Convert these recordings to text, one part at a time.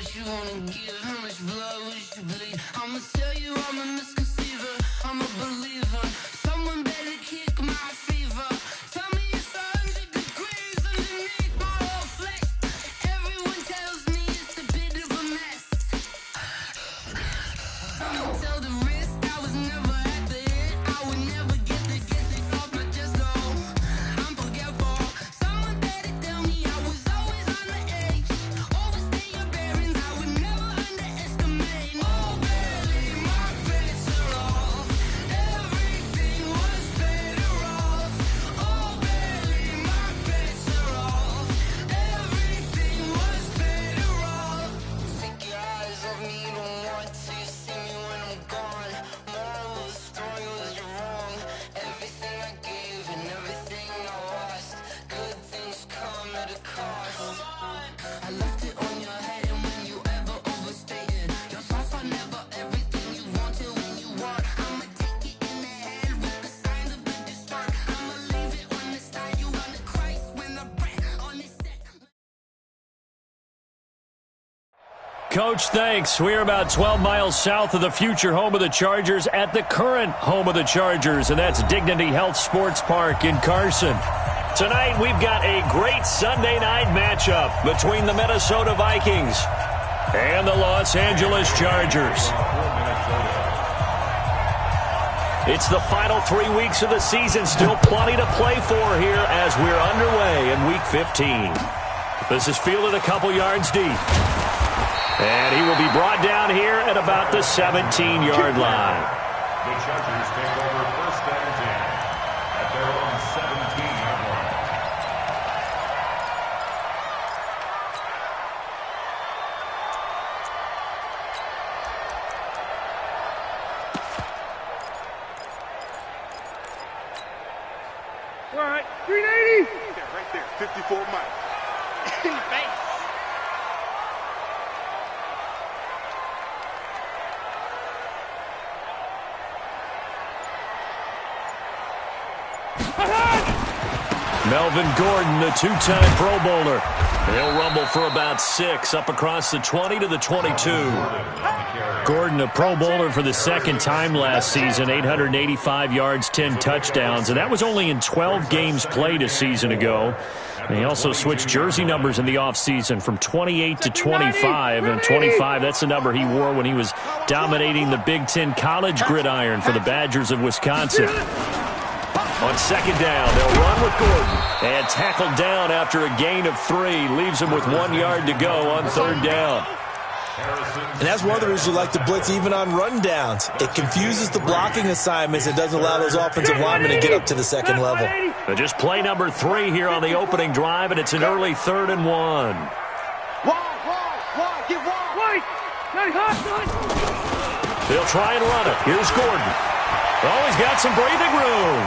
much you wanna give, how much blood would you bleed? I'ma tell you I'm a misconceiver, I'm a believer. Someone better kick my fever. Tell me it's 100 degrees underneath my whole flesh. Everyone tells me it's a bit of a mess. Someone tell the risk I was never at the end. I would never get the off my chest though. I'm forgetful. Someone better tell me I was always on the edge. Overstay your bearings, I would never underestimate. Oh barely, my bets are off. Everything was better off. Oh barely, my bets are off. Everything was better off. Take your eyes off me, you don't want to. You see me when I'm gone. Moral of the story was you're wrong. Everything I gave and everything I lost. Good things come at a cost. I left it on your head, and when you ever overstated, your thoughts are never everything you wanted when you want. I'ma take it in the head with the signs of a distort. I'ma leave it on the side. You on the Christ when the breath on this set. Coach, thanks. We're about 12 miles south of the future home of the Chargers at the current home of the Chargers, and that's Dignity Health Sports Park in Carson. Tonight, we've got a great Sunday night matchup between the Minnesota Vikings and the Los Angeles Chargers. It's the final 3 weeks of the season. Still plenty to play for here as we're underway in Week 15. This is fielded a couple yards deep. And he will be brought down here at about the 17-yard line. The Chargers take over first and 10 at their own 17-yard line. All right, 380. Yeah, right there, 54 miles. In the face. Melvin Gordon, the two-time Pro Bowler. He'll rumble for about 6 up across the 20 to the 22. Gordon, a Pro Bowler for the second time last season, 885 yards, 10 touchdowns, and that was only in 12 games played a season ago. And he also switched jersey numbers in the offseason from 28 to 25, and 25, that's the number he wore when he was dominating the Big Ten college gridiron for the Badgers of Wisconsin. On second down, they'll run with Gordon. And tackled down after a gain of 3. Leaves him with 1 yard to go on third down. And that's one of the reasons you like to blitz even on rundowns. It confuses the blocking assignments. It doesn't allow those offensive linemen to get up to the second level. Just play number 3 here on the opening drive, and it's an early 3rd and 1. Wide, get wide. They'll try and run it. Here's Gordon. Oh, he's got some breathing room.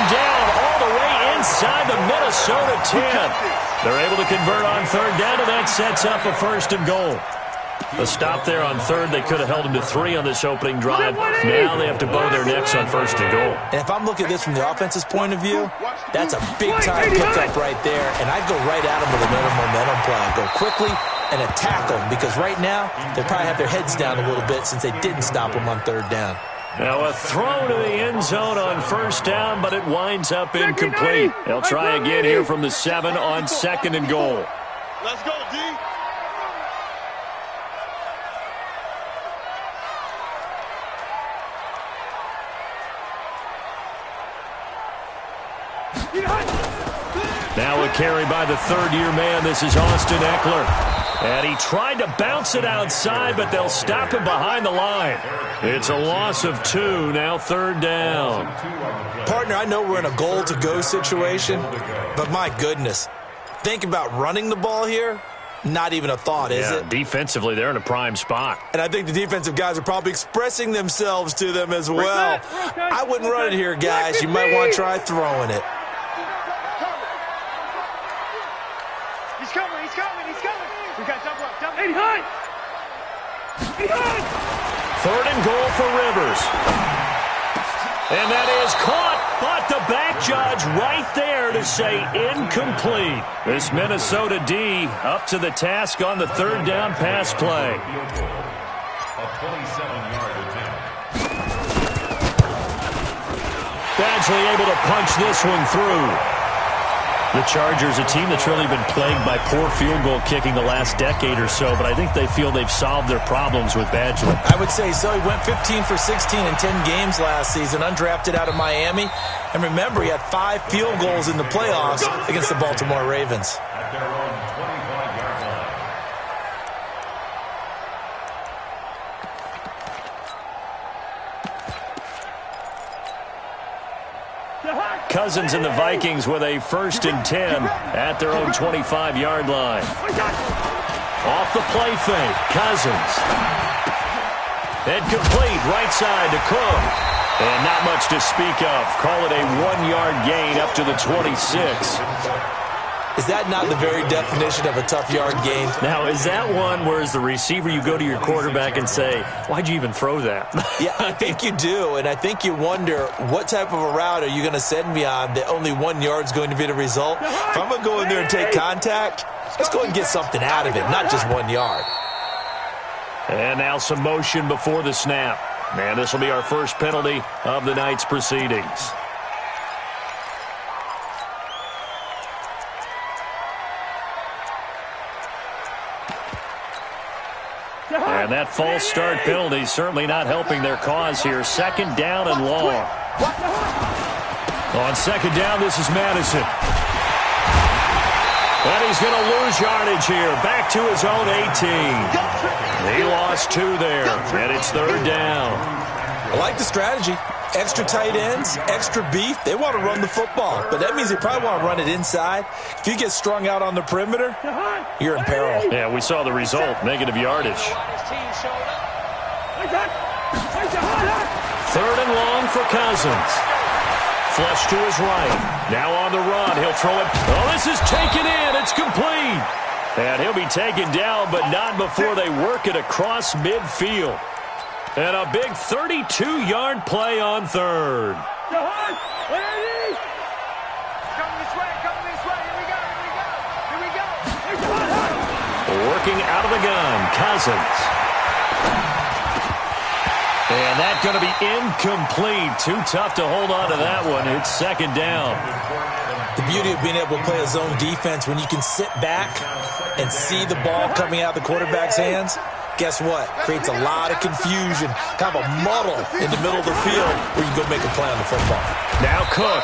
Down all the way inside the Minnesota 10. They're able to convert on third down, and that sets up a 1st and goal. A stop there on third. They could have held him to 3 on this opening drive. Now they have to bow their necks on 1st and goal. And if I'm looking at this from the offense's point of view, that's a big-time pickup right there, and I'd go right at him with another momentum play. Go quickly and attack them, because right now they probably have their heads down a little bit since they didn't stop them on third down. Now a throw to the end zone on 1st down, but it winds up incomplete. They'll try again here from the 7 on 2nd and goal. Let's go, D. Now a carry by the third-year man. This is Austin Eckler. And he tried to bounce it outside, but they'll stop him behind the line. It's a loss of 2, now 3rd down. Partner, I know we're in a goal-to-go situation, but my goodness, think about running the ball here. Not even a thought, is it? Defensively, they're in a prime spot. And I think the defensive guys are probably expressing themselves to them as well. I wouldn't run it here, guys. You might want to try throwing it. He's coming. We got double up. 8 3rd and goal for Rivers. And that is caught, but the back judge right there to say incomplete. This Minnesota D up to the task on the third down pass play. A 27-yard attempt. Badgley able to punch this one through. The Chargers, a team that's really been plagued by poor field goal kicking the last decade or so, but I think they feel they've solved their problems with Badgley. I would say so. He went 15 for 16 in 10 games last season, undrafted out of Miami. And remember, he had 5 field goals in the playoffs against the Baltimore Ravens. At their own 25-yard line. Cousins and the Vikings with a 1st and 10 at their own 25-yard line. Off the play fake, Cousins. Incomplete, right side to Cook. And not much to speak of. Call it a 1-yard gain up to the 26. Is that not the very definition of a tough yard gain? Now, is that one where as the receiver you go to your quarterback and say, why'd you even throw that? Yeah, I think you do, and I think you wonder what type of a route are you going to send me on that only 1 yard's going to be the result? If I'm going to go in there and take contact, let's go and get something out of it, not just 1 yard. And now some motion before the snap. And this will be our first penalty of the night's proceedings. And that false start penalty certainly not helping their cause here. 2nd down and long. On 2nd down, this is Madison. And he's going to lose yardage here. Back to his own 18. He lost 2 there, and it's 3rd down. I like the strategy. Extra tight ends, extra beef. They want to run the football, but that means they probably want to run it inside. If you get strung out on the perimeter, you're in peril. Yeah, we saw the result, negative yardage. 3rd and long for Cousins. Flush to his right. Now on the run. He'll throw it. Oh, this is taken in. It's complete. And he'll be taken down, but not before they work it across midfield. And a big 32-yard play on 3rd. Coming this way, here we go. Working out of the gun, Cousins. And that's going to be incomplete. Too tough to hold on to that one. It's 2nd down. The beauty of being able to play a zone defense when you can sit back and see the ball coming out of the quarterback's hands, guess what? Creates a lot of confusion, kind of a muddle in the middle of the field where you go make a play on the football. Now Cook.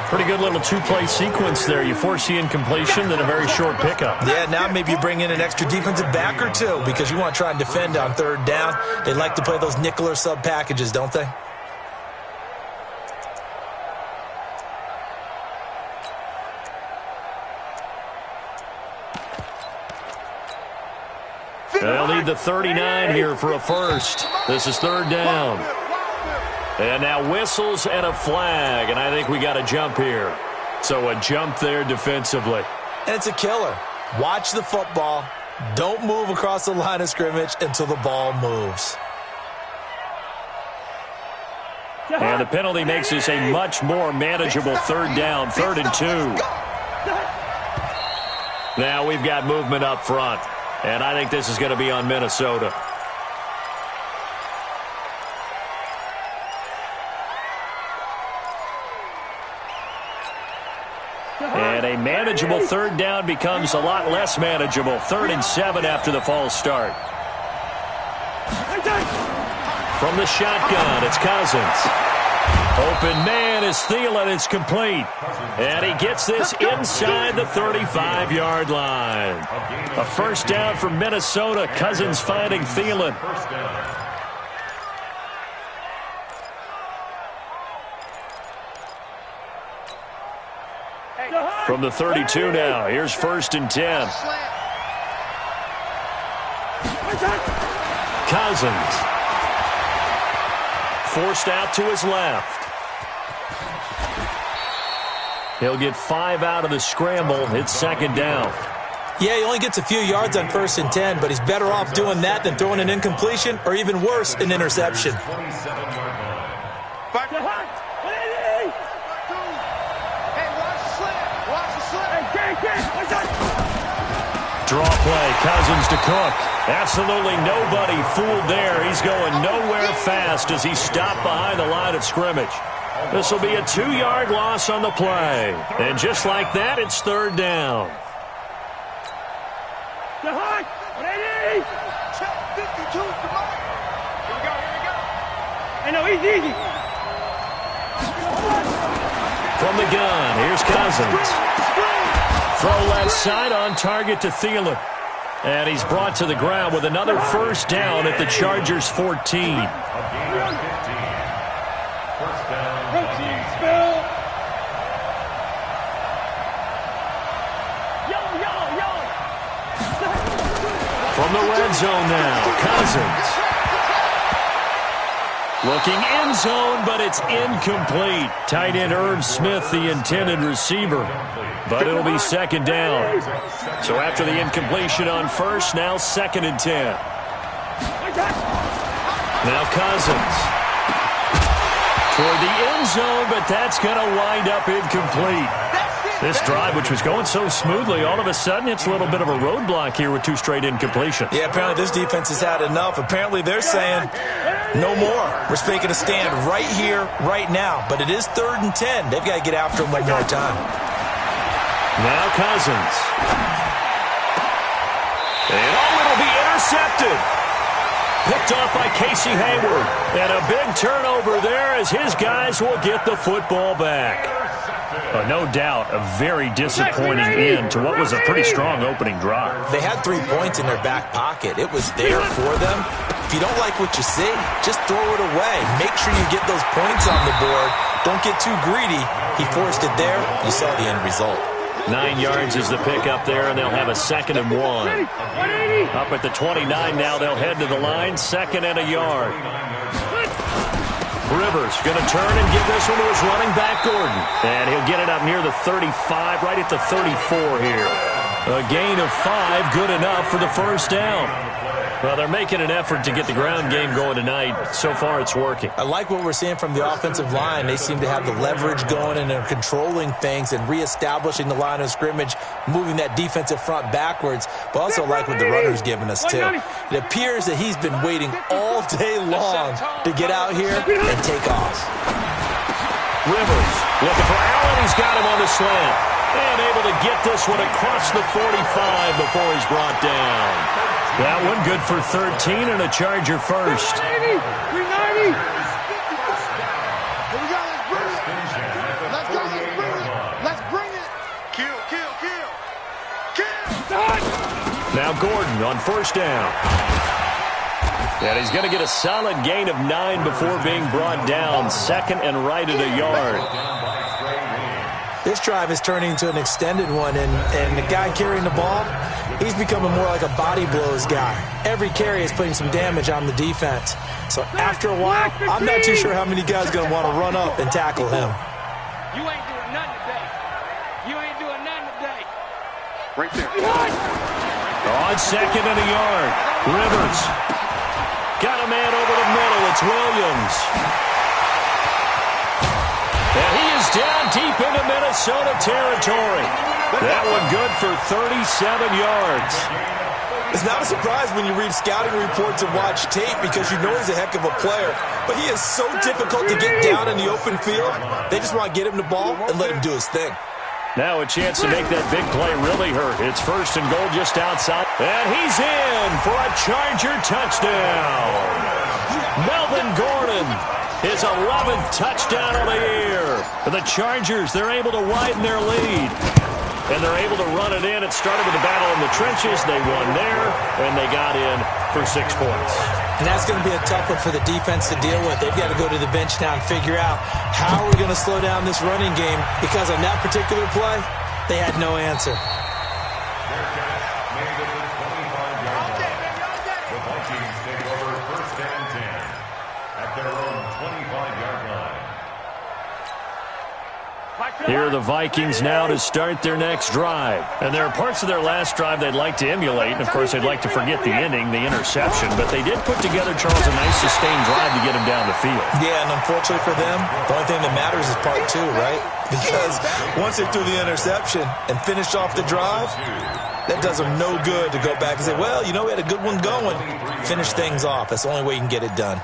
Pretty good little 2-play sequence there. You force the incompletion, then a very short pickup. Yeah, now maybe you bring in an extra defensive back or 2 because you want to try and defend on 3rd down. They like to play those nickel or sub packages, don't they? They'll need the 39 here for a first. This is 3rd down. And now whistles and a flag, and I think we got a jump here. So a jump there defensively. And it's a killer. Watch the football. Don't move across the line of scrimmage until the ball moves. And the penalty makes this a much more manageable 3rd down, 3rd and 2. Now we've got movement up front. And I think this is going to be on Minnesota. And a manageable 3rd down becomes a lot less manageable. 3rd and 7 after the false start. From the shotgun, it's Cousins. Open man is Thielen. It's complete. And he gets this inside the 35-yard line. A 1st down for Minnesota. Cousins finding Thielen. From the 32 now. Here's 1st and 10. Cousins. Forced out to his left. He'll get 5 out of the scramble. It's 2nd down. Yeah, he only gets a few yards on 1st and 10, but he's better off doing that than throwing an incompletion or even worse, an interception. Draw play, Cousins to Cook. Absolutely nobody fooled there. He's going nowhere fast as he stopped behind the line of scrimmage. This will be a 2-yard loss on the play. And just like that, it's third down. The high. 180. Check 52. Come on. Here we go. Hey, no, easy. From the gun, here's Cousins. Throw left side on target to Thielen. And he's brought to the ground with another first down at the Chargers' 14. First down, From the red zone now, Cousins. Looking end zone, but it's incomplete. Tight end Irv Smith, the intended receiver. But it'll be second down. So after the incompletion on first, now 2nd and 10. Now Cousins. Toward the end zone, but that's going to wind up incomplete. This drive, which was going so smoothly, all of a sudden it's a little bit of a roadblock here with 2 straight incompletions. Yeah, apparently this defense has had enough. Apparently they're saying no more. We're making a stand right here, right now. But it is 3rd and 10. They've got to get after him one more time. Now Cousins. And it'll be intercepted. Picked off by Casey Hayward. And a big turnover there as his guys will get the football back. No doubt a very disappointing end to what was a pretty strong opening drive. They had 3 points in their back pocket. It was there for them. If you don't like what you see, just throw it away. Make sure you get those points on the board. Don't get too greedy. He forced it there. You saw the end result. 9 yards is the pick up there, and they'll have a 2nd and 1. Up at the 29 now, they'll head to the line, 2nd and a yard. Rivers going to turn and give this one to his running back, Gordon. And he'll get it up near the 35, right at the 34 here. A gain of 5, good enough for the first down. Well, they're making an effort to get the ground game going tonight. So far, it's working. I like what we're seeing from the offensive line. They seem to have the leverage going, and they're controlling things and reestablishing the line of scrimmage, moving that defensive front backwards. But also like what the runner's giving us, too. It appears that he's been waiting all day long to get out here and take off. Rivers looking for Allen. He's got him on the slant. And able to get this one across the 45 before he's brought down. That one good for 13 and a Charger first. 390. 390. Here we go. Let's bring it. Let's bring it. Kill. Now Gordon on first down. And he's going to get a solid gain of 9 before being brought down. 2nd and right at a yard. This drive is turning into an extended one, and the guy carrying the ball, he's becoming more like a body blows guy. Every carry is putting some damage on the defense. So after a while, I'm not too sure how many guys are going to want to run up and tackle him. You ain't doing nothing today. Right there. On 2nd and a yard. Rivers. Got a man over the middle. It's Williams. And he is down deep into Minnesota territory. That one good for 37 yards. It's not a surprise when you read scouting reports and watch tape because you know he's a heck of a player. But he is so difficult to get down in the open field. They just want to get him the ball and let him do his thing. Now a chance to make that big play really hurt. It's 1st and goal just outside. And he's in for a Charger touchdown. Melvin Gordon. His 11th touchdown of the year. For the Chargers, they're able to widen their lead. And they're able to run it in. It started with a battle in the trenches. They won there, and they got in for 6 points. And that's going to be a tough one for the defense to deal with. They've got to go to the bench now and figure out how are we going to slow down this running game, because on that particular play, they had no answer. Here are the Vikings now to start their next drive. And there are parts of their last drive they'd like to emulate. And, of course, they'd like to forget the ending, the interception. But they did put together, Charles, a nice sustained drive to get him down the field. Yeah, and unfortunately for them, the only thing that matters is part 2, right? Because once they threw the interception and finished off the drive, That does them no good to go back and say, well, you know, we had a good one going. Finish things off. That's the only way you can get it done.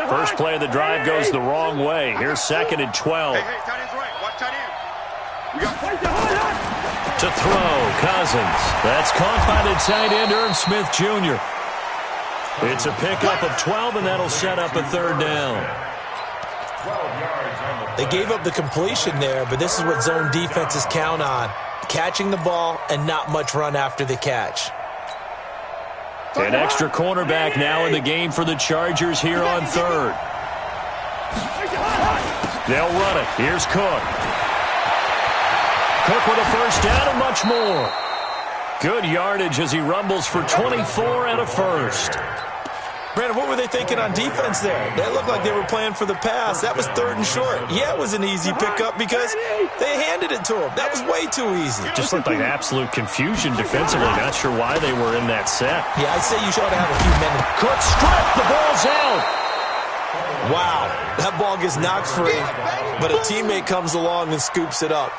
First play of the drive goes the wrong way. Here's 2nd and 12. Hey, tight end's right. Watch tight end. To throw, Cousins. That's caught by the tight end, Irv Smith Jr. It's a pickup of 12, and that'll set up a 3rd down. They gave up the completion there, but this is what zone defenses count on. Catching the ball and not much run after the catch. An extra cornerback now in the game for the Chargers here on 3rd. They'll run it. Here's Cook. Cook with a 1st down and much more. Good yardage as he rumbles for 24 and a 1st. Brandon, what were they thinking on defense there? They looked like they were playing for the pass. That was 3rd and short. Yeah, it was an easy pickup because they handed it to him. That was way too easy. Just looked like absolute confusion defensively. Not sure why they were in that set. Yeah, I'd say you should have a few minutes. Cook stripped. The ball's out. Wow, that ball gets knocked free, but a teammate comes along and scoops it up.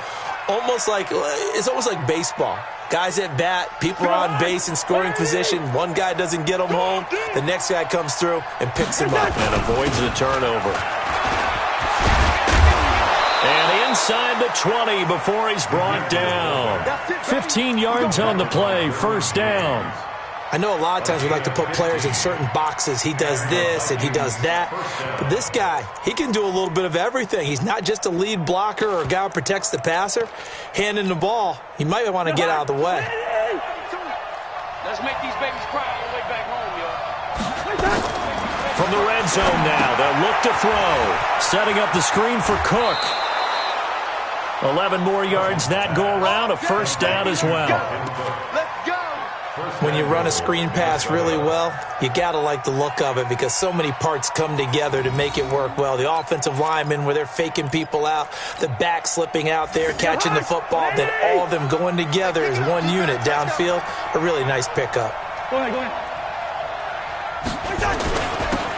It's almost like baseball. Guys at bat, people are on base in scoring position. One guy doesn't get him home. The next guy comes through and picks him up. And avoids the turnover. And inside the 20 before he's brought down. 15 yards on the play, 1st down. I know a lot of times we like to put players in certain boxes. He does this and he does that. But this guy, he can do a little bit of everything. He's not just a lead blocker or a guy who protects the passer. Handing the ball, he might want to get out of the way. Let's make these babies cry all the way back home, y'all. From the red zone now, they'll look to throw. Setting up the screen for Cook. 11 more yards that go around, a 1st down as well. Let's go. When you run a screen pass really well, you got to like the look of it because so many parts come together to make it work well. The offensive linemen, where they're faking people out, the back slipping out there, catching the football, then all of them going together as one unit downfield. A really nice pickup. Go ahead.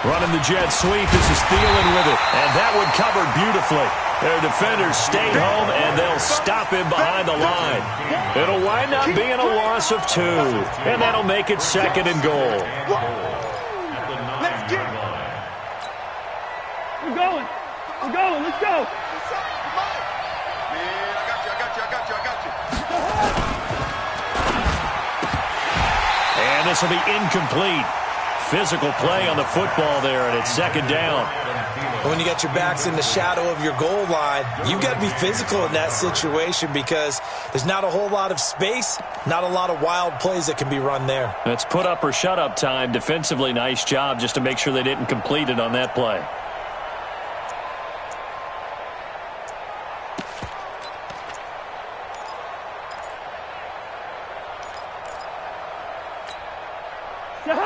Running the jet sweep. This is Thielen with it. And that one covered beautifully. Their defenders stayed home, and they'll stop him behind the line. It'll wind up being a loss of 2. And that'll make it 2nd and goal. Let's get it. We're going. Let's go. Man, I got you. And this will be incomplete. Physical play on the football there, and it's 2nd down. When you got your backs in the shadow of your goal line, you've got to be physical in that situation because there's not a whole lot of space, not a lot of wild plays that can be run there. It's put up or shut up time. Defensively, nice job just to make sure they didn't complete it on that play.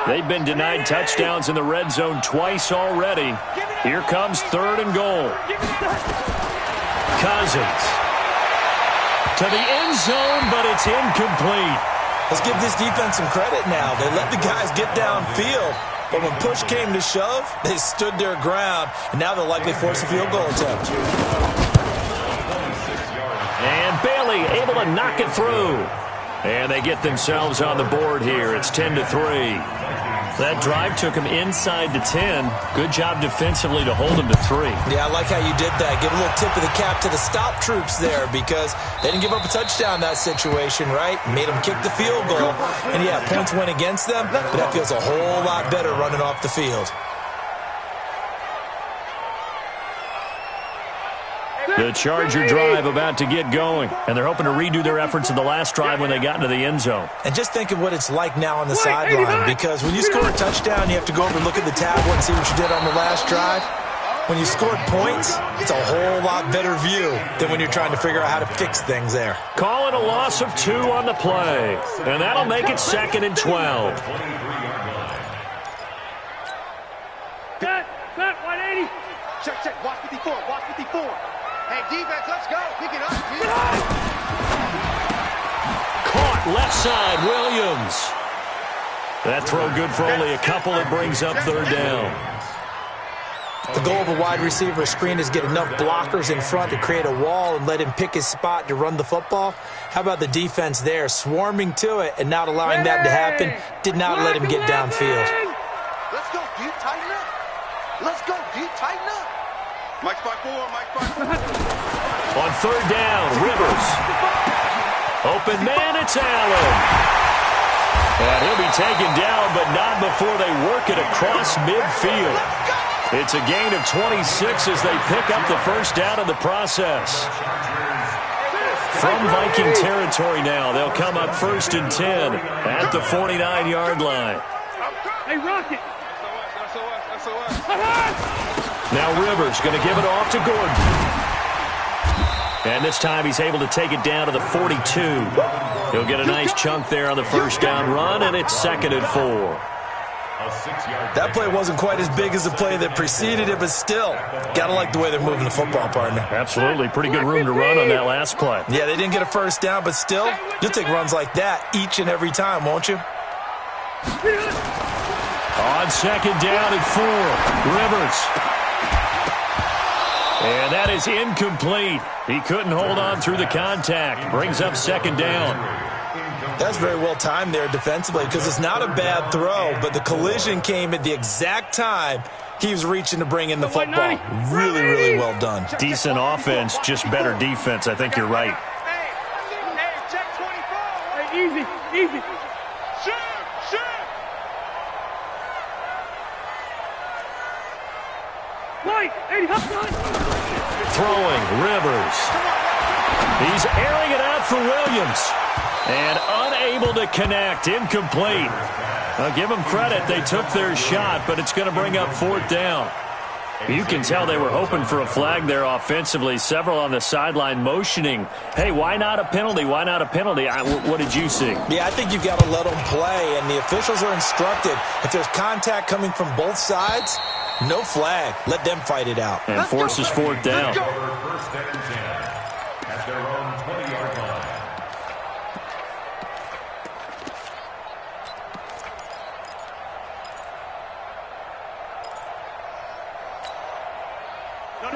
They've been denied touchdowns in the red zone twice already. Here comes 3rd and goal. Cousins to the end zone, but it's incomplete. Let's give this defense some credit now. They let the guys get downfield, but when push came to shove, they stood their ground, and now they'll likely force a field goal attempt. And Bailey able to knock it through. And they get themselves on the board here. It's 10-3. That drive took them inside the 10. Good job defensively to hold them to 3. Yeah, I like how you did that. Give a little tip of the cap to the stop troops there because they didn't give up a touchdown in that situation, right? Made them kick the field goal. And, yeah, points went against them, but that feels a whole lot better running off the field. The Charger drive about to get going, and they're hoping to redo their efforts in the last drive when they got into the end zone. And just think of what it's like now on the sideline, because when you score a touchdown, you have to go over and look at the tablet and see what you did on the last drive. When you scored points, it's a whole lot better view than when you're trying to figure out how to fix things there. Call it a loss of 2 on the play, and that'll make it 2nd and 12. Set, 180. Check, watch 54, watch 54. Hey, defense, let's go. Pick it up. Caught left side, Williams. That throw good for only a couple. It brings up 3rd down. The goal of a wide receiver screen is get enough blockers in front to create a wall and let him pick his spot to run the football. How about the defense there, swarming to it and not allowing that to happen? Did not let him get downfield. Let's go, deep, tighten up. Let's go, deep, tighten up. Mike 5-4, Mike 5-4. On third down, Rivers. Open man, it's Allen. And he'll be taken down, but not before they work it across midfield. It's a gain of 26 as they pick up the first down in the process. From Viking territory now, they'll come up 1st and 10 at the 49-yard line. Hey, Rocket. Now Rivers going to give it off to Gordon. And this time he's able to take it down to the 42. He'll get a nice chunk there on the first down run, and it's 2nd and 4. That play wasn't quite as big as the play that preceded it, but still, gotta like the way they're moving the football, partner. Absolutely. Pretty good room to run on that last play. Yeah, they didn't get a first down, but still, you'll take runs like that each and every time, won't you? On 2nd down and 4, Rivers. And that is incomplete. He couldn't hold on through the contact. Brings up 2nd down. That's very well timed there defensively because it's not a bad throw, but the collision came at the exact time he was reaching to bring in the football. Really, really well done. Decent offense, just better defense. I think you're right. Hey, check 24. Hey, easy. Shoot. Mike, 80, Throwing, Rivers. He's airing it out for Williams. And unable to connect, incomplete. I'll give them credit. They took their shot, but it's going to bring up 4th down. You can tell they were hoping for a flag there offensively. Several on the sideline motioning, hey, why not a penalty? Why not a penalty? What did you see? Yeah, I think you've got to let them play, and the officials are instructed. If there's contact coming from both sides, no flag. Let them fight it out. And forces 4th down. First and 10 at their own 20-yard line.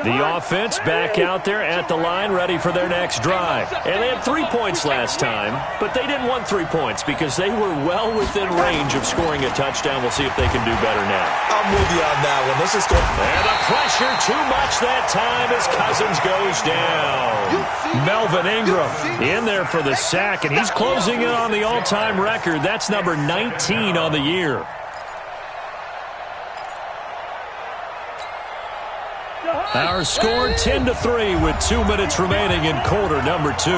The offense back out there at the line, ready for their next drive. And they had 3 points last time, but they didn't want 3 points because they were well within range of scoring a touchdown. We'll see if they can do better now. I'm with you on that one. Let's just go. And the pressure too much that time as Cousins goes down. Melvin Ingram in there for the sack, and he's closing in on the all-time record. That's number 19 on the year. Our score 10-3 with 2 minutes remaining in quarter number 2.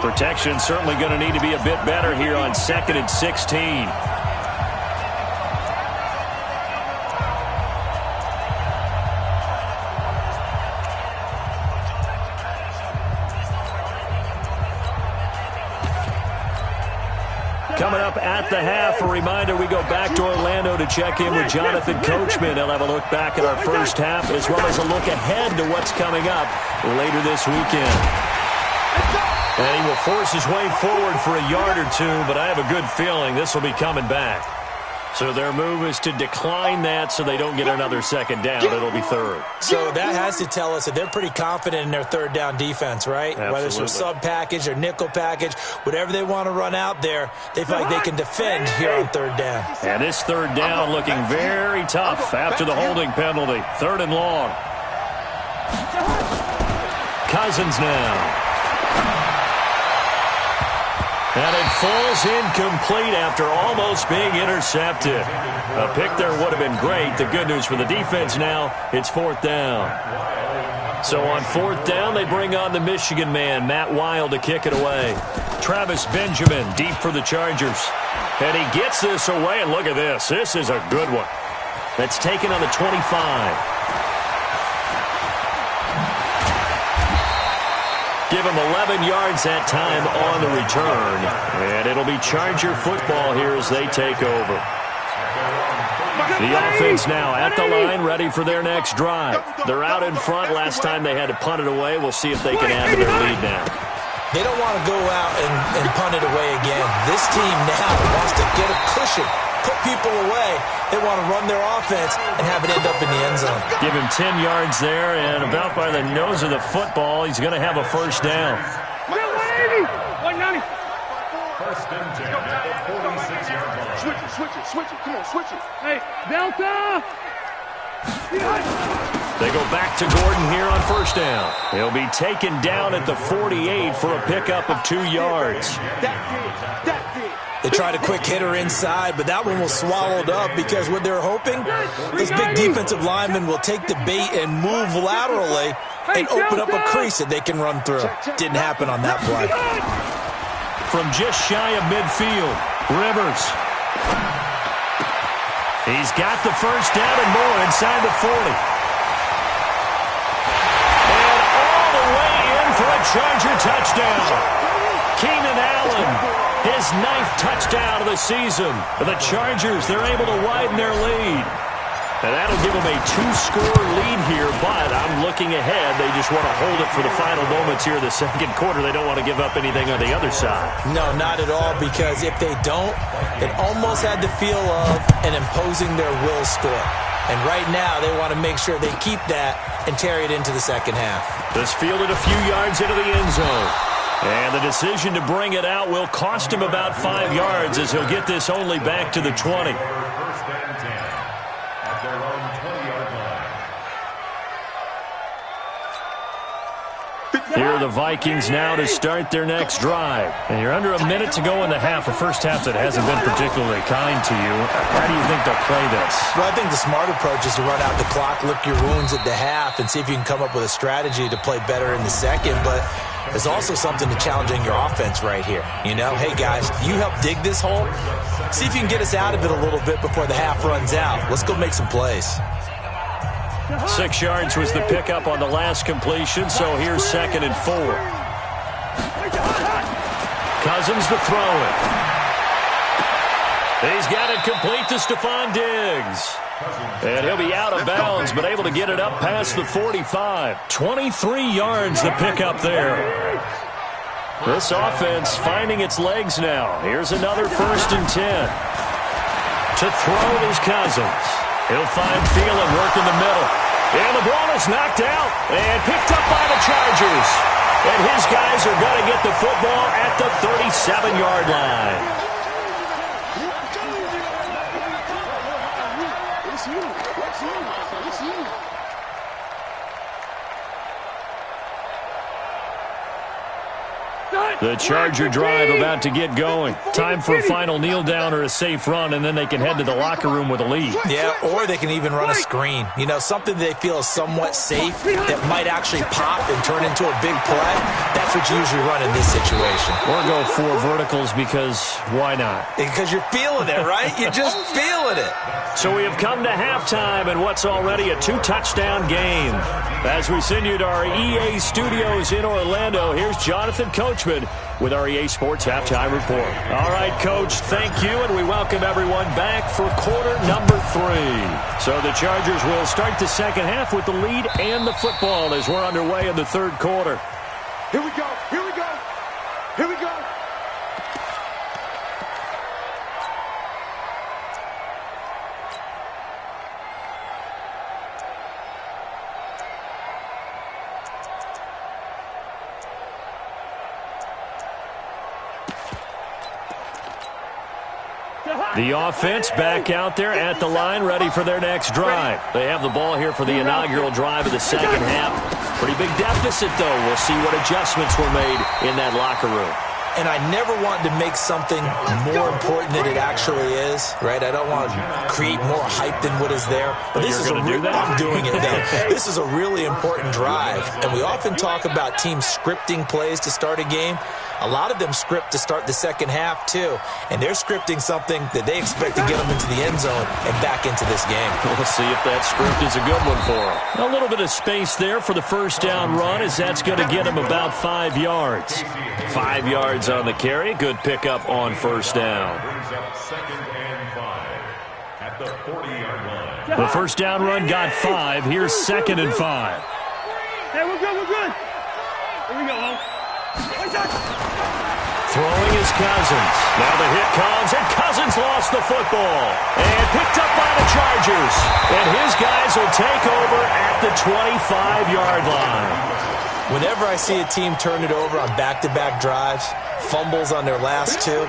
Protection certainly going to need to be a bit better here on 2nd and 16. Coming up at the half, a reminder, we go back to Orlando to check in with Jonathan Coachman. He'll have a look back at our first half as well as a look ahead to what's coming up later this weekend. And he will force his way forward for a yard or 2, but I have a good feeling this will be coming back. So their move is to decline that so they don't get another 2nd down. It'll be 3rd. So that has to tell us that they're pretty confident in their 3rd down defense, right? Absolutely. Whether it's their sub package or nickel package, whatever they want to run out there, they feel like they can defend here on 3rd down. And this 3rd down looking very tough after the holding penalty. 3rd and long. Cousins now. And it falls incomplete after almost being intercepted. A pick there would have been great. The good news for the defense now, it's 4th down. So on 4th down, they bring on the Michigan man, Matt Wild, to kick it away. Travis Benjamin deep for the Chargers. And he gets this away, and look at this. This is a good one. That's taken on the 25. Give him 11 yards that time on the return. And it'll be Charger football here as they take over. The offense now at the line, ready for their next drive. They're out in front. Last time they had to punt it away. We'll see if they can add to their lead now. They don't want to go out and punt it away again. This team now wants to get a cushion put people away. They want to run their offense and have it end up in the end zone. Give him 10 yards there, and about by the nose of the football, he's going to have a first down. 180, 190. First and 10 at the 46-yard line. Switch it. Come on, switch it. Hey, Delta. They go back to Gordon here on first down. He'll be taken down at the 48 for a pickup of 2 yards. They tried a quick hitter inside, but that one was swallowed up because what they're hoping, this big defensive lineman will take the bait and move laterally and open up a crease that they can run through. Didn't happen on that play. From just shy of midfield, Rivers. He's got the first down and more inside the 40. And all the way in for a Charger touchdown. Keenan Allen, his 9th touchdown of the season. The Chargers, they're able to widen their lead. And that'll give them a 2-score lead here, but I'm looking ahead. They just want to hold it for the final moments here in the second quarter. They don't want to give up anything on the other side. No, not at all, because if they don't, it almost had the feel of an imposing their will score. And right now, they want to make sure they keep that and carry it into the second half. This fielded a few yards into the end zone. And the decision to bring it out will cost him about 5 yards as he'll get this only back to the 20. First and 10 at their own 20-yard line. Here are the Vikings now to start their next drive. And you're under a minute to go in the half. A first half that hasn't been particularly kind to you. How do you think they'll play this? Well, I think the smart approach is to run out the clock, lick your wounds at the half, and see if you can come up with a strategy to play better in the second. But there's also something to challenging your offense right here. You know, hey, guys, you help dig this hole. See if you can get us out of it a little bit before the half runs out. Let's go make some plays. 6 yards was the pickup on the last completion, so here's 2nd and 4. Cousins to throw it. He's got it complete to Stephon Diggs. And he'll be out of bounds, but able to get it up past the 45. 23 yards the pickup there. This offense finding its legs now. Here's another 1st and 10. To throw is Cousins. He'll find Thielen work in the middle. And the ball is knocked out and picked up by the Chargers. And his guys are going to get the football at the 37-yard line. The Charger drive about to get going. Time for a final kneel down or a safe run, and then they can head to the locker room with a lead. Yeah, or they can even run a screen. You know, something they feel is somewhat safe that might actually pop and turn into a big play. That's what you usually run in this situation. Or go 4 verticals because why not? Because you're feeling it, right? You're just feeling it. So we have come to halftime in what's already a 2-touchdown game. As we send you to our EA studios in Orlando, here's Jonathan Coachman with our EA Sports Halftime Report. All right, Coach, thank you, and we welcome everyone back for quarter number 3. So the Chargers will start the second half with the lead and the football as we're underway in the third quarter. Here we go. Here we go. Here we go. The offense back out there at the line, ready for their next drive. They have the ball here for the inaugural drive of the second half. Pretty big deficit, though. We'll see what adjustments were made in that locker room. And I never want to make something more important than it actually is, right? I don't want to create more hype than what is there. But this is do that? I'm doing it, though. This is a really important drive. And we often talk about teams scripting plays to start a game. A lot of them script to start the second half, too. And they're scripting something that they expect to get them into the end zone and back into this game. We'll see if that script is a good one for them. A little bit of space there for the first down run as that's going to get them about 5 yards. 5 yards on the carry. Good pickup on first down. Brings up 2nd and 5 at the 40-yard line. The first down run got 5. Here's 2nd and 5. Hey, we're good. Here we go, Ho. Throwing is Cousins. Now the hit comes, and Cousins lost the football. And picked up by the Chargers. And his guys will take over at the 25-yard line. Whenever I see a team turn it over on back-to-back drives, fumbles on their last two,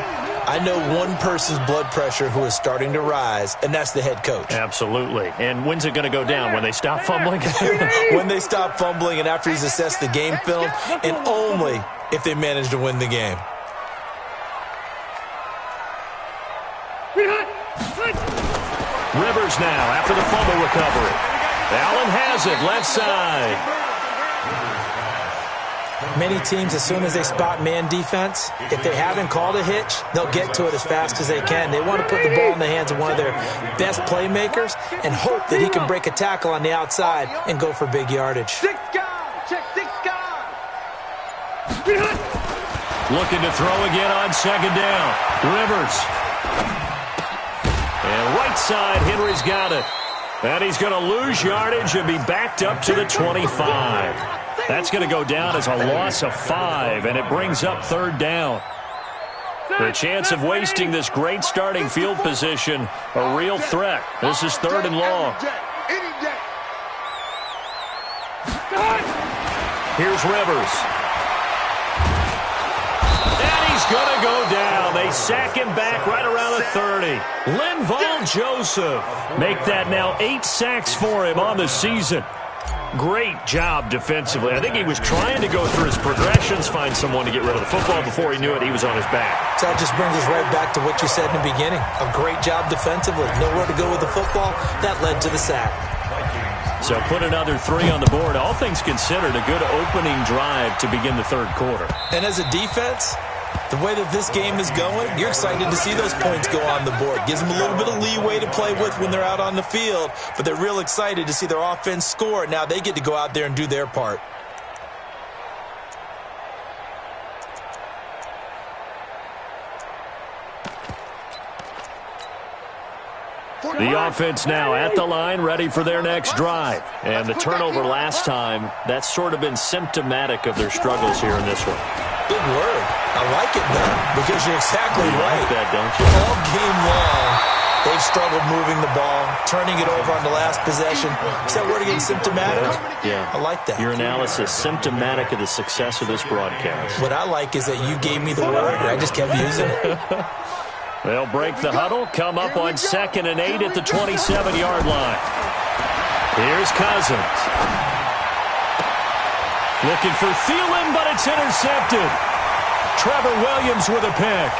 I know one person's blood pressure who is starting to rise, and that's the head coach. Absolutely. And when's it going to go down? When they stop fumbling? When they stop fumbling and after he's assessed the game film, and only if they manage to win the game. Rivers now after the fumble recovery. Allen has it, left side. Many teams, as soon as they spot man defense, if they haven't called a hitch, they'll get to it as fast as they can. They want to put the ball in the hands of one of their best playmakers and hope that he can break a tackle on the outside and go for big yardage. Six guys. Check 6 guys. Looking to throw again on second down. Rivers. And right side, Henry's got it. And he's going to lose yardage and be backed up to the 25. That's going to go down as a loss of 5, and it brings up third down. The chance of wasting this great starting field position, a real threat. This is third and long. Here's Rivers. And he's going to go down. They sack him back right around the 30. Linval Joseph. Make that now 8 sacks for him on the season. Great job defensively. I think he was trying to go through his progressions, find someone to get rid of the football. Before he knew it, he was on his back. So that just brings us right back to what you said in the beginning. A great job defensively. Nowhere to go with the football. That led to the sack. So put another 3 on the board. All things considered, a good opening drive to begin the third quarter. And as a defense, the way that this game is going, you're excited to see those points go on the board. Gives them a little bit of leeway to play with when they're out on the field, but they're real excited to see their offense score. Now they get to go out there and do their part. The offense now at the line, ready for their next drive. And the turnover last time, that's sort of been symptomatic of their struggles here in this one. Big word. I like it, though, because you're exactly right. Like that, don't you? All game long, they've struggled moving the ball, turning it over on the last possession. Is that word again, symptomatic? Yeah. I like that. Your analysis, symptomatic of the success of this broadcast. What I like is that you gave me the word, and I just kept using it. They'll break the huddle, come up on 2nd and 8 at the 27-yard line. Here's Cousins. Looking for Thielen, but it's intercepted. Trevor Williams with a pick.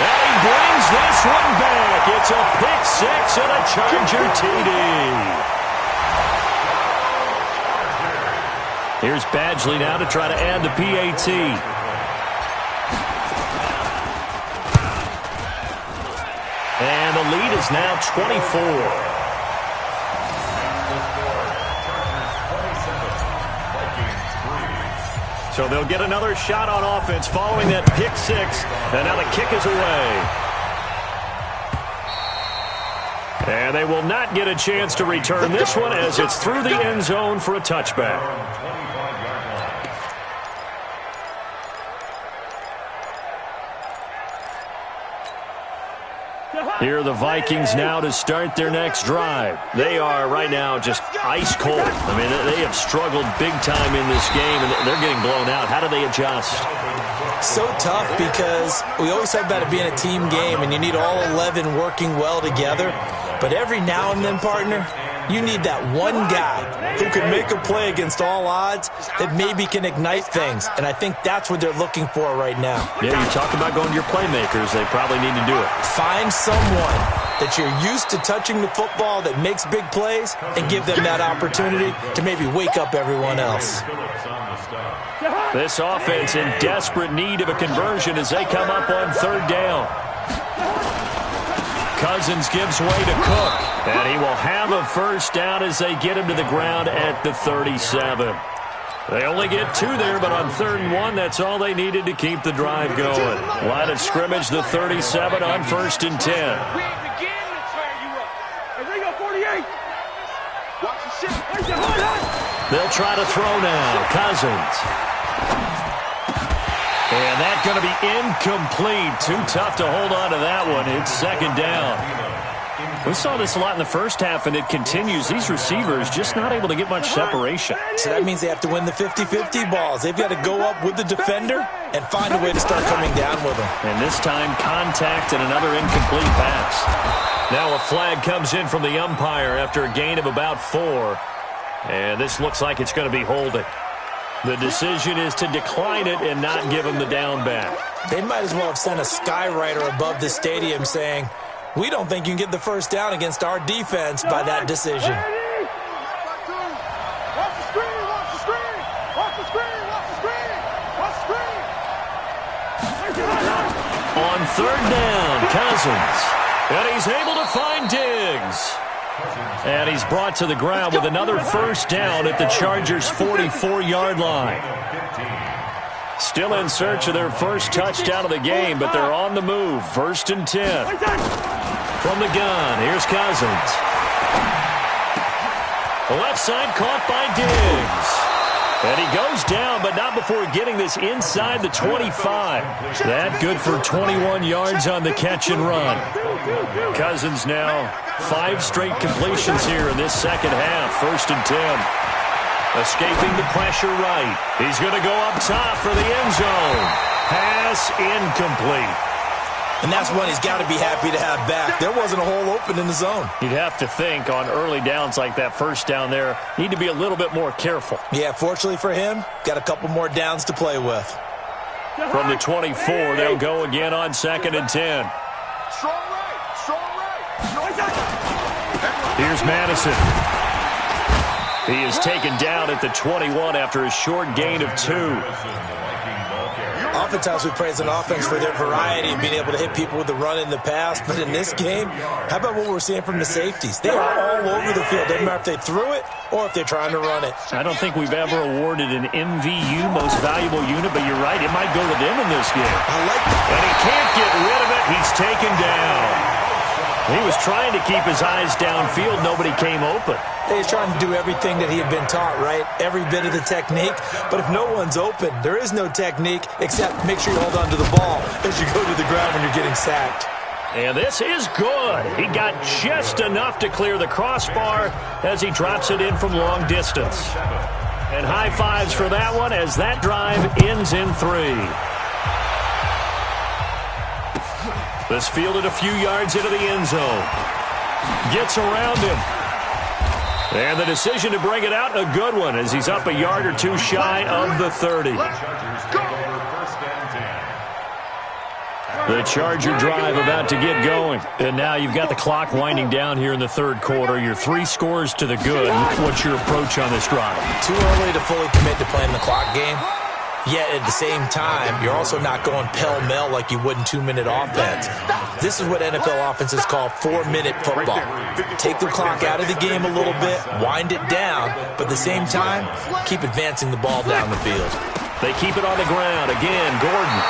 And he brings this one back. It's a pick 6 and a Charger TD. Here's Badgley now to try to add the PAT. And the lead is now 24. So they'll get another shot on offense following that pick 6. And now the kick is away. And they will not get a chance to return this one as it's through the end zone for a touchback. Here are the Vikings now to start their next drive. They are right now just ice cold. I mean, they have struggled big time in this game, and they're getting blown out. How do they adjust? So tough because we always talk about it being a team game, and you need all 11 working well together. But every now and then, partner, you need that one guy who can make a play against all odds that maybe can ignite things. And I think that's what they're looking for right now. Yeah, you talk about going to your playmakers. They probably need to do it. Find someone that you're used to touching the football that makes big plays and give them that opportunity to maybe wake up everyone else. This offense in desperate need of a conversion as they come up on 3rd down. Cousins gives way to Cook, and he will have a first down as they get him to the ground at the 37. They only get 2 there, but on 3rd and 1, that's all they needed to keep the drive going. Line of scrimmage, the 37 on 1st and 10. They'll try to throw now. Cousins. And that's going to be incomplete. Too tough to hold on to that one. It's second down. We saw this a lot in the first half, and it continues. These receivers just not able to get much separation. So that means they have to win the 50-50 balls. They've got to go up with the defender and find a way to start coming down with them. And this time, contact and another incomplete pass. Now a flag comes in from the umpire after a gain of about 4. And this looks like it's going to be holding. The decision is to decline it and not give him the down back. They might as well have sent a skywriter above the stadium saying, we don't think you can get the first down against our defense by that decision. Watch the screen, watch the screen, watch the screen, watch the screen, watch the screen. On third down, Cousins. And he's able to find Diggs. And he's brought to the ground with another first down at the Chargers' 44-yard line. Still in search of their first touchdown of the game, but they're on the move. 1st and 10. From the gun, here's Cousins. The left side caught by Diggs. And he goes down, but not before getting this inside the 25. That good for 21 yards on the catch and run. Cousins now 5 straight completions here in this second half. 1st and 10. Escaping the pressure right. He's going to go up top for the end zone. Pass incomplete. And that's one he's got to be happy to have back. There wasn't a hole open in the zone. You'd have to think on early downs like that first down there, need to be a little bit more careful. Yeah, fortunately for him, got a couple more downs to play with. From the 24, they'll go again on 2nd and 10. Strong right, strong right. Here's Madison. He is taken down at the 21 after a short gain of 2. Oftentimes we praise an offense for their variety and being able to hit people with the run and the pass. But in this game, how about what we're seeing from the safeties? They are all over the field. Doesn't matter if they threw it or if they're trying to run it. I don't think we've ever awarded an MVU, most valuable unit, but you're right, it might go to them in this game. I like that. And he can't get rid of it. He's taken down. He was trying to keep his eyes downfield. Nobody came open. He's trying to do everything that he had been taught, right? Every bit of the technique. But if no one's open, there is no technique except make sure you hold on to the ball as you go to the ground when you're getting sacked. And this is good. He got just enough to clear the crossbar as he drops it in from long distance. And high fives for that one as that drive ends in 3. This fielded a few yards into the end zone. Gets around him. And the decision to bring it out, a good one, as he's up a yard or 2 shy of the 30. The Charger drive about to get going. And now you've got the clock winding down here in the 3rd quarter. You're 3 scores to the good. What's your approach on this drive? Too early to fully commit to playing the clock game. Yet at the same time, you're also not going pell-mell like you would in 2-minute offense. This is what NFL offenses call 4-minute football. Take the clock out of the game a little bit, wind it down, but at the same time, keep advancing the ball down the field. They keep it on the ground. Again, Gordon.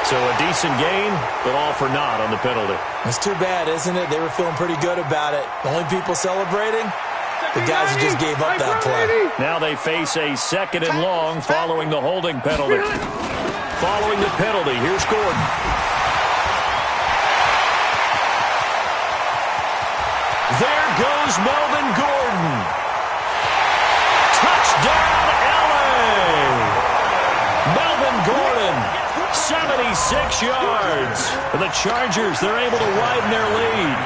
So a decent gain, but all for naught on the penalty. It's too bad, isn't it? They were feeling pretty good about it. The only people celebrating? The guys who just gave up that play. Now they face a 2nd and long following the holding penalty. Following the penalty, here's Gordon. There goes Melvin Gordon. Touchdown, LA! Melvin Gordon, 76 yards. For the Chargers, they're able to widen their lead.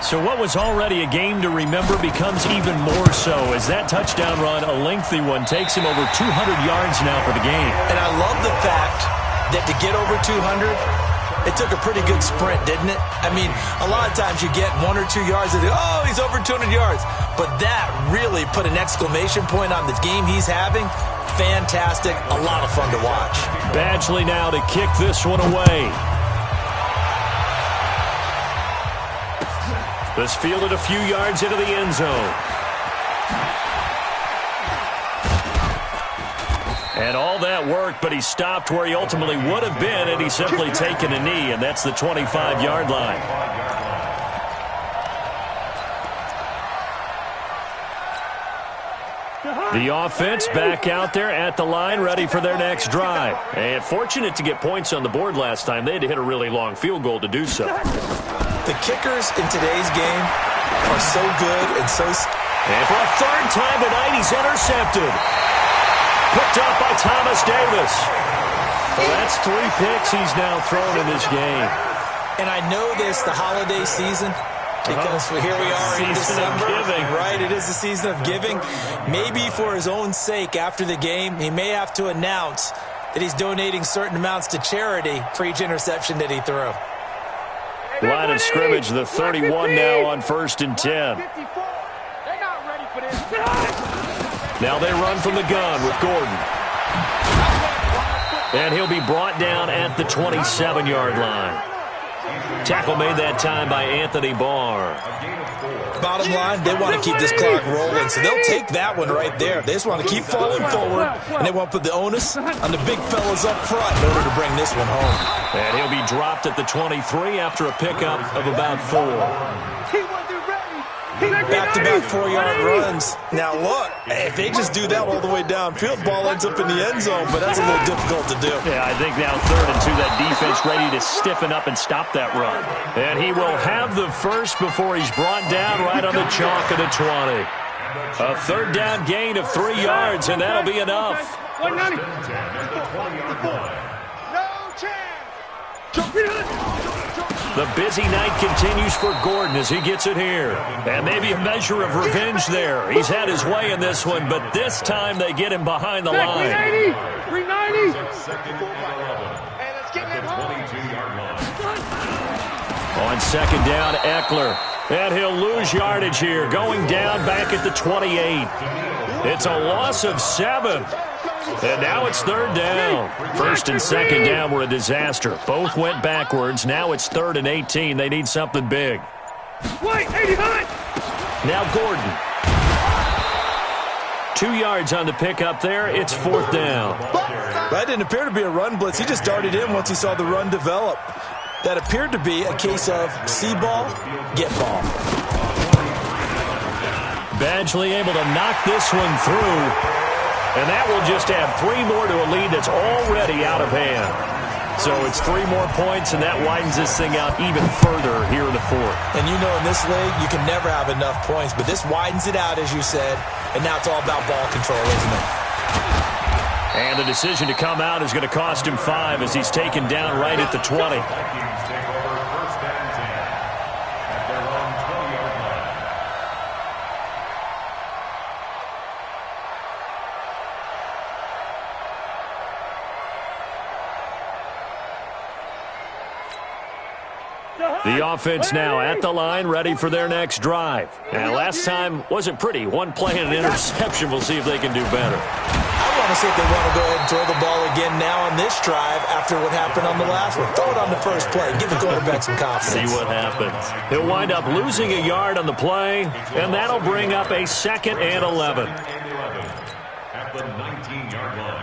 So what was already a game to remember becomes even more so as that touchdown run, a lengthy one, takes him over 200 yards now for the game. And I love the fact that to get over 200, it took a pretty good sprint, didn't it? I mean, a lot of times you get 1 or 2 yards and oh, he's over 200 yards. But that really put an exclamation point on the game he's having. Fantastic. A lot of fun to watch. Badgley now to kick this one away. This fielded a few yards into the end zone. And all that worked, but he stopped where he ultimately would have been had he simply taken a knee, and that's the 25-yard line. The offense back out there at the line, ready for their next drive. And fortunate to get points on the board last time. They had to hit a really long field goal to do so. The kickers in today's game are so good and so... And for a third time tonight, he's intercepted. Picked up by Thomas Davis. Well, that's 3 picks he's now thrown in this game. And I know this, the holiday season, because here we are in December. Of giving. Right, it is the season of giving. Maybe for his own sake, after the game, he may have to announce that he's donating certain amounts to charity for each interception that he threw. Line of scrimmage, the 31 now on 1st and 10. They're not ready for this. Now they run from the gun with Gordon. And he'll be brought down at the 27-yard line. Tackle made that time by Anthony Barr. Bottom line, they want to keep this clock rolling, so they'll take that one right there. They just want to keep falling forward, and they want to put the onus on the big fellas up front in order to bring this one home. And he'll be dropped at the 23 after a pickup of about 4. He wasn't ready. Back-to-back 4-yard runs. Now, look, if they just do that all the way downfield, ball ends up in the end zone, but that's a little difficult to do. Yeah, I think now 3rd and 2, that defense ready to stiffen up and stop that run. And he will have the first before he's brought down right on the chalk of the 20. A 3rd down gain of 3 yards, and that'll be enough. 190. No chance. The busy night continues for Gordon as he gets it here. And maybe a measure of revenge there. He's had his way in this one, but this time they get him behind the line. 390. Hey, let's get him On 2nd down, Eckler. And he'll lose yardage here, going down back at the 28. It's a loss of 7. And now it's 3rd down. 1st and 2nd down were a disaster. Both went backwards. Now it's 3rd and 18. They need something big. Wait, 89. Now Gordon. 2 yards on the pickup there. It's 4th down. That didn't appear to be a run blitz. He just darted in once he saw the run develop. That appeared to be a case of see ball, get ball. Badgley able to knock this one through. And that will just add 3 more to a lead that's already out of hand. So it's 3 more points, and that widens this thing out even further here in the 4th. And you know in this league, you can never have enough points, but this widens it out, as you said, and now it's all about ball control, isn't it? And the decision to come out is going to cost him 5 as he's taken down right at the 20. The offense now at the line, ready for their next drive. And last time wasn't pretty. 1 play and an interception. We'll see if they can do better. I want to see if they want to go ahead and throw the ball again now on this drive after what happened on the last one. Throw it on the first play. Give the quarterback some confidence. See what happens. He'll wind up losing a yard on the play, and that'll bring up a 2nd and 11. At the 19-yard line.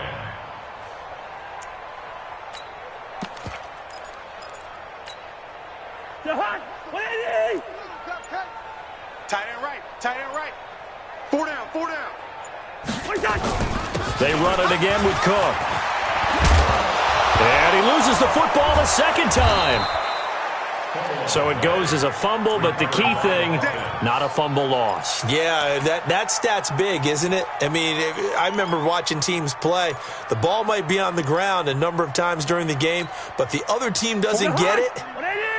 Tight end right. Tight end right. 4 down. 4 down. They run it again with Cook. And he loses the football a 2nd time. So it goes as a fumble, but the key thing, not a fumble loss. Yeah, that stat's big, isn't it? I mean, I remember watching teams play. The ball might be on the ground a number of times during the game, but the other team doesn't get it.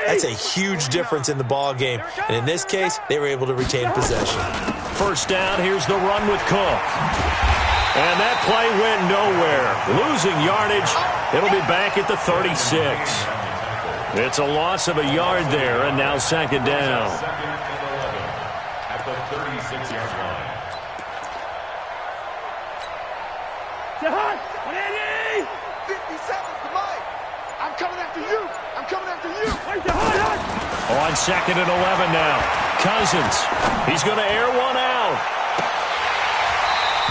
That's a huge difference in the ball game. And in this case, they were able to retain possession. 1st down, here's the run with Cook. And that play went nowhere. Losing yardage, it'll be back at the 36. It's a loss of a yard there, and now 2nd down. At the 36-yard line. Jahan, 50 seconds to Mike. I'm coming after you. I'm coming after you. On 2nd and 11 now. Cousins. He's going to air one out.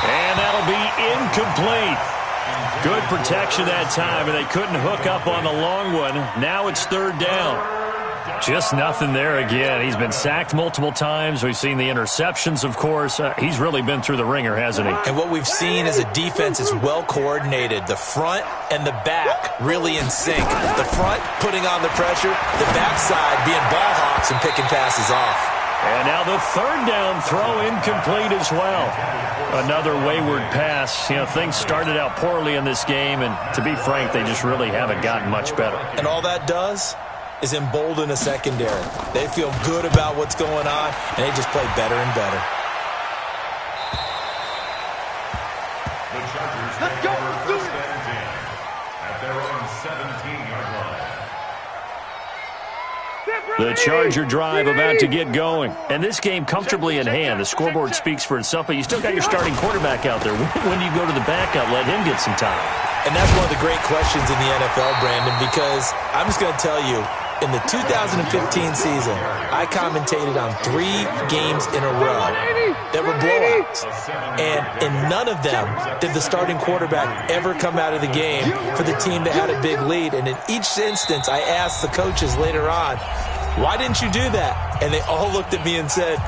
And that'll be incomplete. Good protection that time, and they couldn't hook up on the long one. Now it's 3rd down. Just nothing there again. He's been sacked multiple times. We've seen the interceptions, of course. He's really been through the ringer, hasn't he? And what we've seen is a defense is well coordinated. The front and the back really in sync. The front putting on the pressure, the backside being ball hawks and picking passes off. And now the third down throw incomplete as well. Another wayward pass. You know, things started out poorly in this game, and to be frank, they just really haven't gotten much better. And all that does is embolden a secondary. They feel good about what's going on, and they just play better and better. The Chargers take over first and 10 at their own 17-yard line. The Charger drive about to get going. And this game comfortably in hand. The scoreboard speaks for itself, but you still got your starting quarterback out there. When do you go to the backup, let him get some time? And that's one of the great questions in the NFL, Brandon, because I'm just going to tell you, in the 2015 season, I commentated on 3 games in a row that were blowouts. And in none of them did the starting quarterback ever come out of the game for the team that had a big lead. And in each instance, I asked the coaches later on, why didn't you do that? And they all looked at me and said,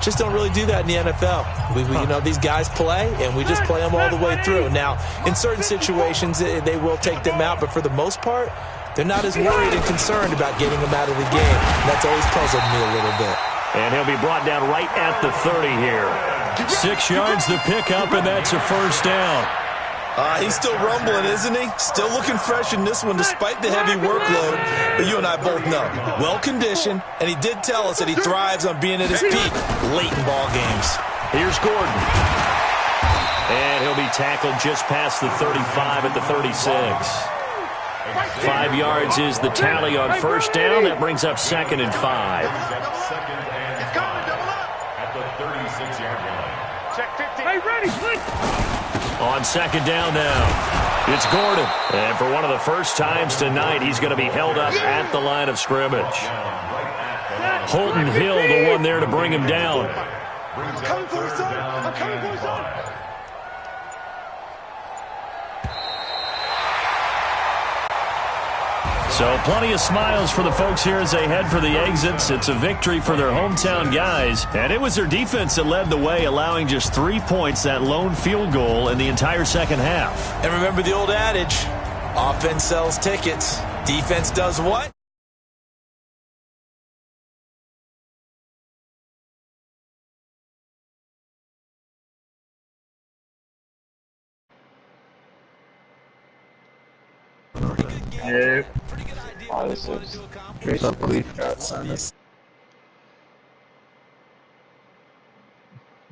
just don't really do that in the NFL. You know, these guys play, and we just play them all the way through. Now, in certain situations, they will take them out, but for the most part, they're not as worried and concerned about getting them out of the game. And that's always puzzled me a little bit. And he'll be brought down right at the 30 here. 6 yards the pickup, and that's a first down. He's still rumbling, isn't he? Still looking fresh in this one despite the heavy workload. But you and I both know, well-conditioned, and he did tell us that he thrives on being at his peak late in ball games. Here's Gordon. And he'll be tackled just past the 35 at the 36. 5 yards is the tally on first down. That brings up 2nd and 5. Second and 5 at the 36-yard line. Check 50. Hey, ready, split. On 2nd down now, it's Gordon. And for one of the first times tonight, he's going to be held up at the line of scrimmage. Holton Hill, the one there to bring him down. I'm coming for his son. I'm coming for his son. So plenty of smiles for the folks here as they head for the exits. It's a victory for their hometown guys. And it was their defense that led the way, allowing just 3 points, that lone field goal in the entire second half. And remember the old adage, offense sells tickets. Defense does what? Yeah. Oh, this is. What's up, buddy?